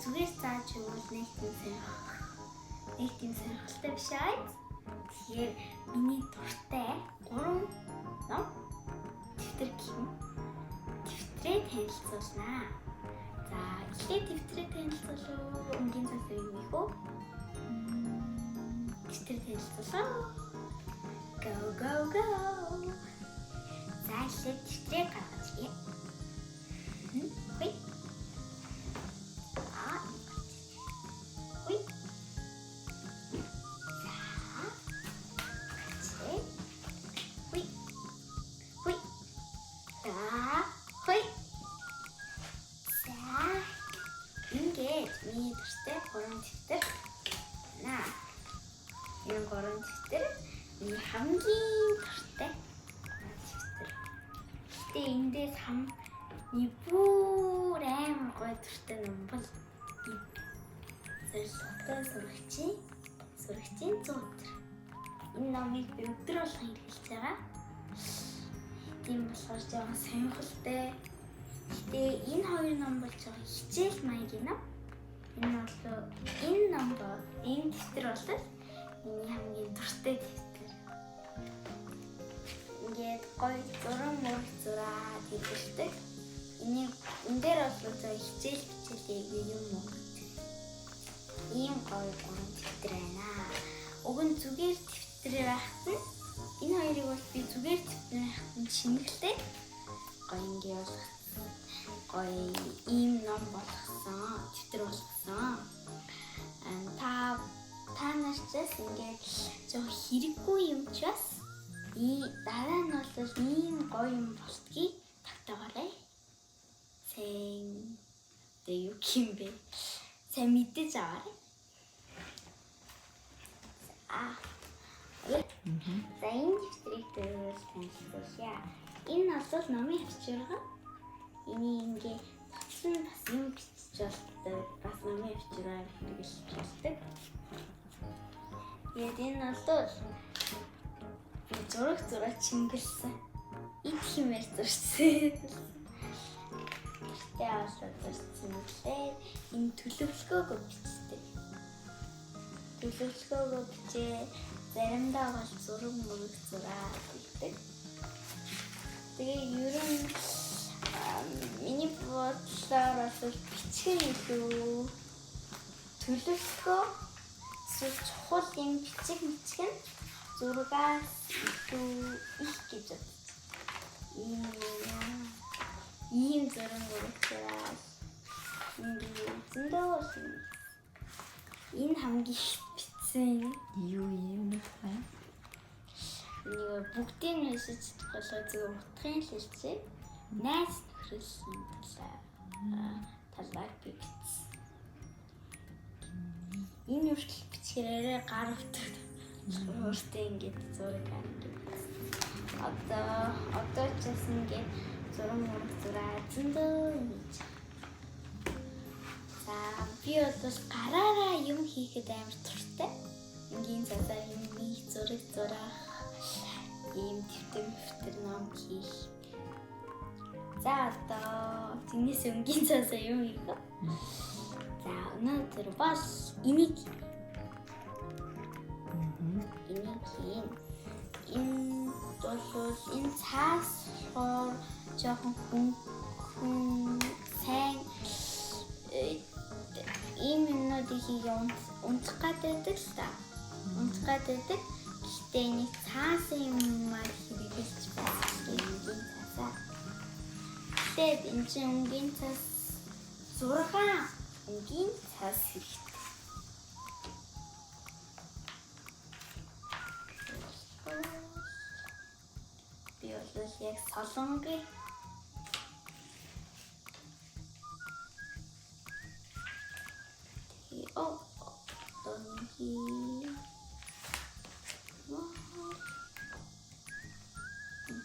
зүгээр зааж өгвөл нэг тийм сонирхолтой биш аа. Тэгэхээр миний дуртай 3 ном дэвтэр гэх дэвтрээ танилцуулнаа. За, эхлээд дэвтрээ танилцуулаа. Өнгийн цаас юу их вэ? Дэвтрээ танилцуулаа. Go go go. За, эхлээд дэвтрээ гаргаж ий. Хөөе. Миний дуртай 3 дэвтэр. Энэ 3 дэвтэр миний хамгийн дуртай дэвтэр. Гэтэ эндээс бүр амар гоё дуртай ном бол зорилготой сурагчийн зуутар. Энэ номыг би өдөр болгон хэрэглэж байгаа. Тийм болохоор жоохон сонирхолтой. Гэтэ энэ хоёр ном бол жоохон хичээл маягийн ном. Энэ дэвтэр бол миний хамгийн дуртай дэвтэр. Ингээд гоё зураг зураад хэлдэг. Энэ дээр бол зөв хичээл юм уу? Ийм гоё дэвтэр байна. Уг нь зүгээр дэвтэр байхад энэ хоёрыг бол би зүгээр дэвтэр байхад шингэлээ. Гоё ингээ болгосон. Гоё ийм ном болгосон, дэвтэр болгосон. Та нарчаас ингээд зөв хэрэггүй юм ч бас дараа нь бол ийм гоё юм болтгийг тогтоогоорой. Сайн мэдээж аваарай. За, энэ дэвтрийг танилцуулъя. Энэ бол номын авчирга. Энийг ингээ батсан бас юм бичиж болдог. Бас номын авчиргаар хэрэглэж болдог. Тэгээд энэ бол зураг чингэлсэн. Их хэмээр зурсан. Тэгтээ зурсан үлээ. Энэ төлөвлөгөөгөө бичдэг. Төлөвлөгөөгөө бичээ. Заримдаа бол зураг зураад хэлдэг. Тэгээ ер нь миний бодлоор бол бичгэн илүү төлөвлөгөө чухал юм бичиг нь зургаас илүү их гэж боддог. Ийм зураг зураад зөндөө энэ хамгийн их бичсэн юу юм бэ? Нэг бүгдийг нэсэж болохоор зөв утгын хэлцээ. Найс нөхрөлийн талаар би бичсэн. Энэ үртэл бичгээрээ гар утгад өөртөө ингэж зураг ингээд. Одоо ч бас ингээд зураг зураад ингэж. За, би бол гараараа юм хийхэд амар туртай. Ингийн цаасаа юм зураг зурах, ийм дэвтэр ном хийх. За, одоо тэрнээс өнгийн цаасаа юм хийх. За, өнөөдөр бол энийг энэ цаас жоохон хүн сайн ийм юмнуудыг унтах гэдэг л та. Гэхдээ нэг цаасан юмар хэрэглэж байсан энгийн цаасаа. Тэгээд энэ чинь өнгийн цаас 6 өнгийн цаас хэрэгтэй. Би бол яг солонгүй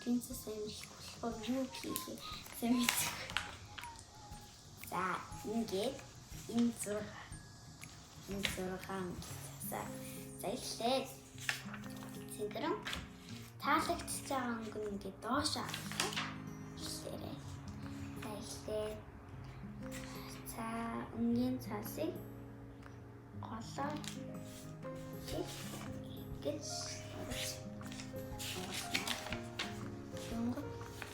Гинцэс аймаг болохоор юу хийх вэ? За, ингээд энэ зургаан за эхлээд цэнгэрэн таалагдчихж байгаа өнгө ингээд доош авах. Эхлээд Өнгийн цаасыг голоо шиг гэж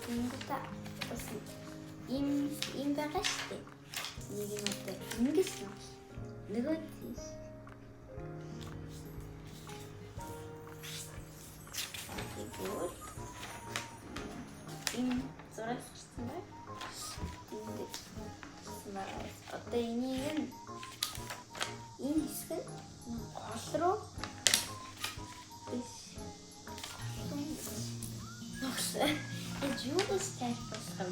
Тэнгута бас ийм байгаа шүү дээ. Нэг юм одоо ингэж нөгөө тийш. Тэгвэл ийм зураг хийсэн бай. Ингэж одоо энийг энэ хэсэг гол руу биш. Гэж юу гэж тайлбарлах вэ?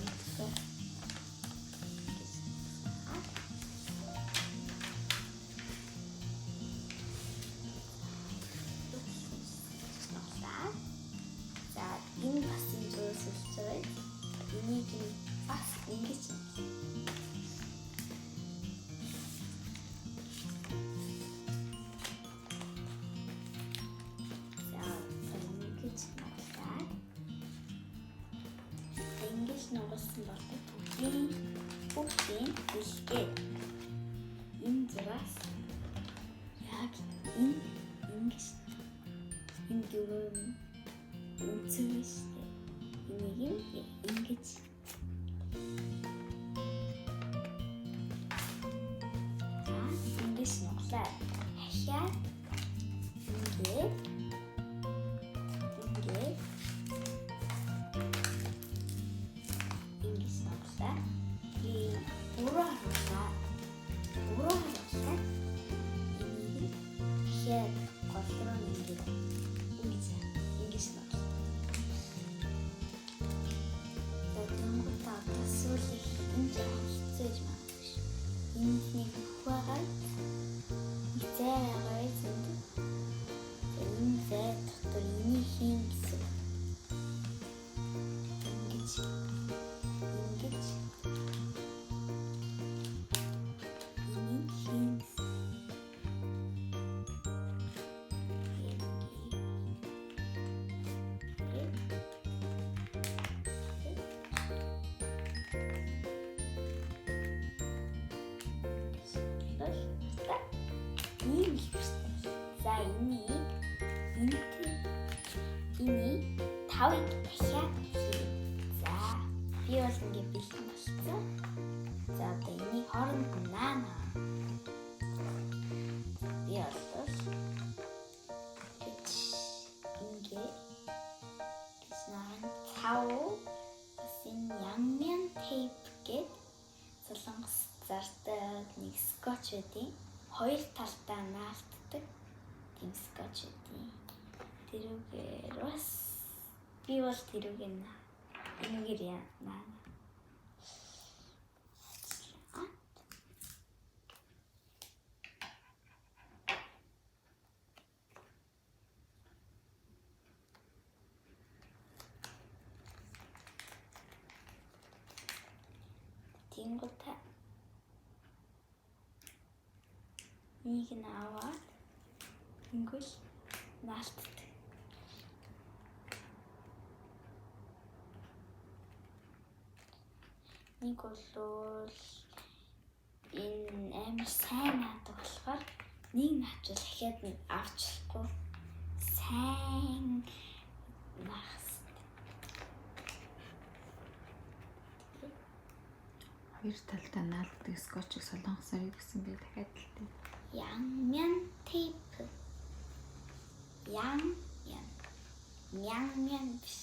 За энэ бас юм зүйлсэлцээ. Энийг бас ингэж нугалсан болдог бүгдийн бэлгээд энэ зураас яг энэ ингэж энэ дөрөв үнцгийштэй энийг ингэж ингэж нуглаа ахиад ингээд за энийг тавыг дахиад хийе. За би бол ингэ бэлэн болчихсон. За одоо энийг хооронд нь наана. Би бол ингэ тав бас энэ янмян тейп гээд солонгос зардаг нэг скотч байдیں۔ Хоёр талдаа наалтдаг тийм скотч байдیں۔ Тэрүүгээр бас би бол тэрүүгээр энэгээр яана. Тэнгуүтэй нэг нь аваад ингүүл наалтдаг. Нэг бол энэ амар сайн наадаг болохоор нэг наачвал дахиад нэг авчлахгүй сайн наахс. Хоёр талдаа наалдаг скотчийг солонгосоор юу гэсэн бэ? Дахиад хэлтэй. Янмян тейп. Янмян биш.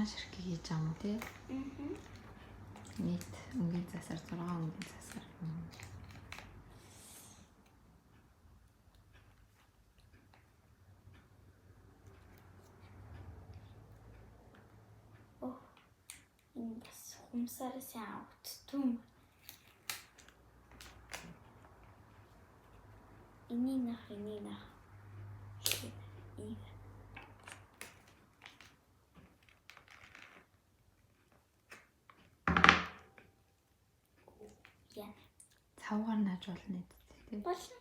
Ширхэг хийж байгаа юм тий. Нийт өнгийн засаар 6 өнгийн засаар. Энэ бас хумсаар сайн авдтгүй. Энийг нах. Яа. Цавгаар нааж болно гэдэг тийм. Болно.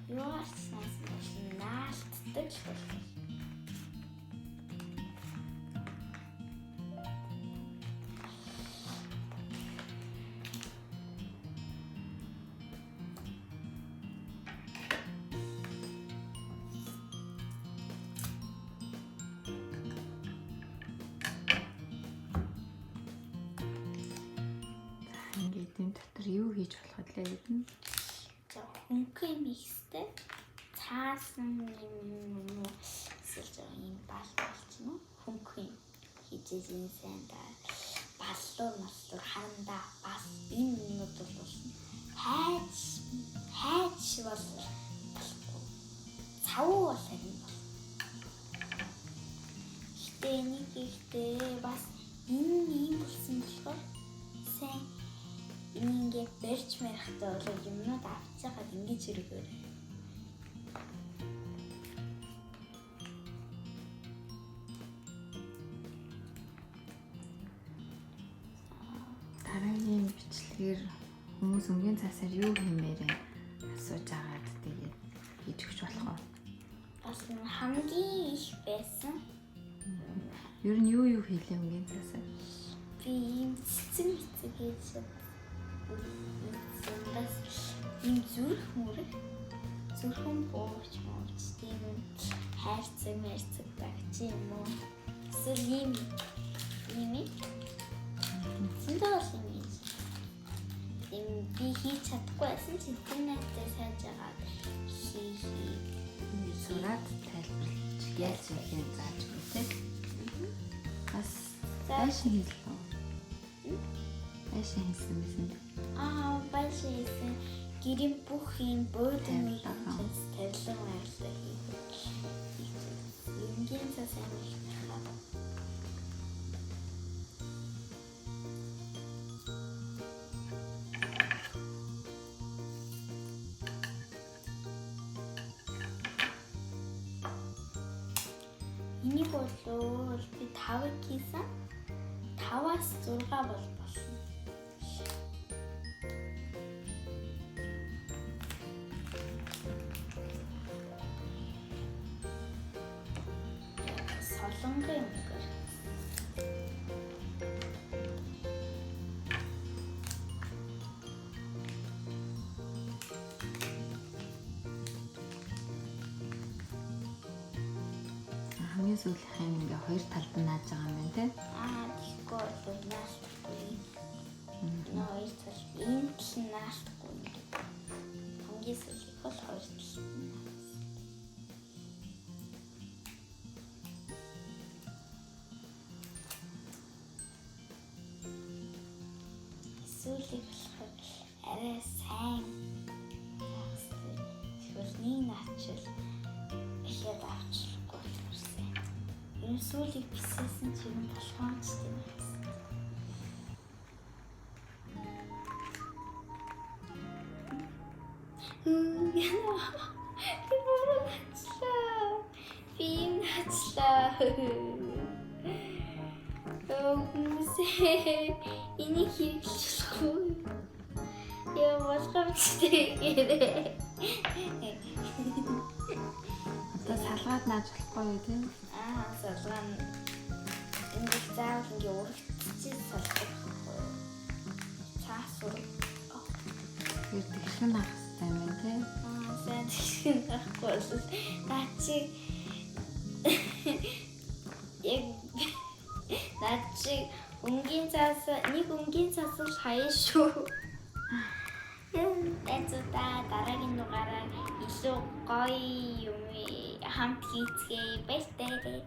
Юугаар наалтдаг л болно. Ингээд энэ дотор юу хийж болох вэ гэдэг нь? За хөнгөн микстэй цаасан юм эсвэл юм балч нь хөнгөн хийж ийм сайн да баллуур харандаа бас энэ юмнууд бол болно. Хайж бол болохгүй. Цав бол харин бол. Гэтэ энийг ихтэй бас энэ юм болсон болохоор сайн ингээд барьж марихтай бол юмнууд авч байгаад ингэж хэрэгээр. Дараагийн бичлэгээр хүмүүс өнгийн цаасаар юу хиймээр асууж агаад тэгээд хийж өгч болох уу? Бас хамгийн их байсан. Ер нь юу хийлээ өнгийн цаасаар? Би ийм цэцэг хийж бас ийм зүрхэн бууч тийм хайрцаг багч юм уу? Эсвэл ийм зөндөөс юм би хийж чадахгүй байсан ч интернетээр сайж агаад Сураад тайлбарлаж яаж хийх зааж өгөө тийм. Бас байшин хийлээ. Байшин хийсэн байсан. Байшин хийсэн. Гэрийн бүх юм бөөдөн тавилан байрлал хийх. Энгийн цаас амар их хаа. Энийг бол би 5-ыг хийсэн. 5-аас 6 бол болсон. Солонгын өнгөр. Хамгийн сүүлийнх нь ингээ хоёр талд нь нааж байгаа юм байна тийм. Тэгэхгүй бол наалтахгүй. Хоёр тал энэ тал нь наалтахгүй. Хамгийн сүүлийнх бол хоёр тал. Сүүлийг болохоор арай сайн таахстай. Тэгэхээр нэг наачил ихэд авчлахгүй болсон. Энэ сүүлийг бисээсэн чинь болохоон ч тийм байсан. Би бүрэн начлаа. Би начлаа. Хүмүүсээ энийг хэрэглэхгүй. Яа болохгүй гэдэг. Одоо салгаад нааж болохгүй юу тийм. Салгаа энэ заавал ингээ урагчиж салах байхгүй. Цаас ураг. Тэр тэгшин авах хэрэгтэй юм байна тийм. Сайн тэгшин авахгүй бол наачи наачи өнгийн цаас нэг өнгийн цаас л хаяа шүү. Эцэдаа дараагийн дугаараар илүү гоё юм хамт хийцгээе. Баяртай.